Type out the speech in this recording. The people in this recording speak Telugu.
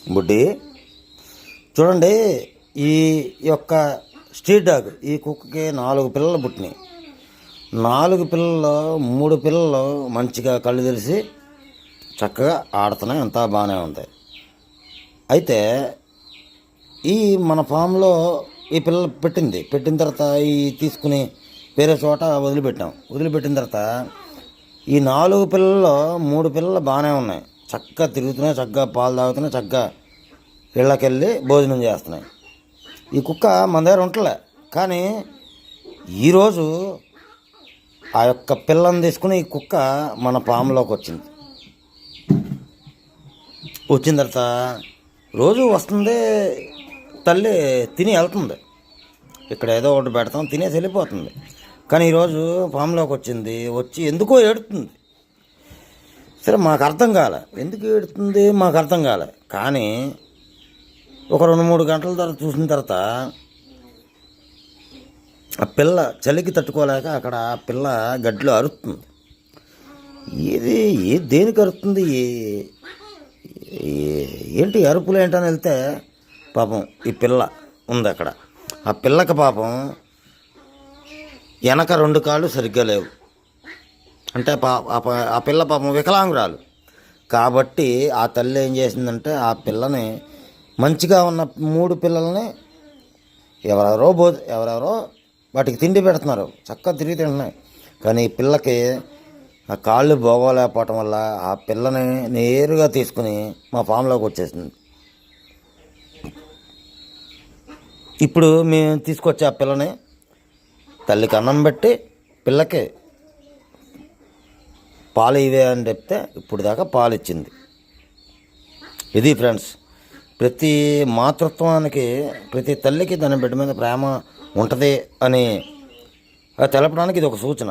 బుడ్డి చూడండి, ఈ యొక్క స్ట్రీట్ డాగ్ ఈ కుక్కకి 4 పిల్లలు పుట్టినాయి. 4 పిల్లల్లో 3 పిల్లలు మంచిగా కళ్ళు తెరిచి చక్కగా ఆడుతున్నాయి, అంతా బాగానే ఉంది. అయితే ఈ మన ఫామ్లో ఈ పిల్లలు పెట్టిన తర్వాత ఈ తీసుకుని వేరే చోట వదిలిపెట్టిన తర్వాత ఈ 4 పిల్లల్లో 3 పిల్లలు బాగానే ఉన్నాయి, చక్కగా తిరుగుతున్నాయి, చక్కగా పాలు తాగుతున్నాయి, చక్కగా ఇళ్ళకెళ్ళి భోజనం చేస్తున్నాయి. ఈ కుక్క మన దగ్గర ఉంటలే, కానీ ఈరోజు ఆ యొక్క పిల్లని తీసుకుని ఈ కుక్క మన ఫామ్లోకి వచ్చిన తర్వాత రోజు వస్తుంది, తల్లి తిని వెళ్తుంది, ఇక్కడ ఏదో ఒకటి పెడతాం తినేసి వెళ్ళిపోతుంది. కానీ ఈరోజు ఫామ్లోకి వచ్చి ఎందుకో ఏడుతుంది. సరే మాకు అర్థం కాలే, ఎందుకు ఏడుతుంది మాకు అర్థం కాలే. కానీ ఒక 2-3 గంటల తర్వాత చూసిన తర్వాత ఆ పిల్ల చలికి తట్టుకోలేక అక్కడ ఆ పిల్ల గడ్డిలో అరుస్తుంది. దేనికి అరుతుంది, ఏంటి అరుపులు ఏంటని వెళ్తే పాపం ఈ పిల్ల ఉంది అక్కడ. ఆ పిల్లకి పాపం వెనక 2 కాళ్ళు సరిగ్గా లేవు, అంటే ఆ పిల్ల పాపం వికలాంగురాలు కాబట్టి ఆ తల్లి ఏం చేసిందంటే ఆ పిల్లని మంచిగా ఉన్న 3 పిల్లల్ని ఎవరెవరో వాటికి తిండి పెడుతున్నారు, చక్కగా తిరిగి తింటున్నాయి. కానీ ఈ పిల్లకి ఆ కాళ్ళు బాగోలేకపోవటం వల్ల ఆ పిల్లని నేరుగా తీసుకుని మా ఫామ్లోకి వచ్చేసింది. ఇప్పుడు మేము తీసుకొచ్చి ఆ పిల్లని తల్లికి అన్నం పెట్టి పిల్లకి పాలు ఇవే అని చెప్తే ఇప్పుడు దాకా పాలు ఇచ్చింది. ఇది ఫ్రెండ్స్, ప్రతి మాతృత్వానికి ప్రతి తల్లికి తన బిడ్డ మీద ప్రేమ ఉంటుంది అని తెలపడానికి ఇది ఒక సూచన.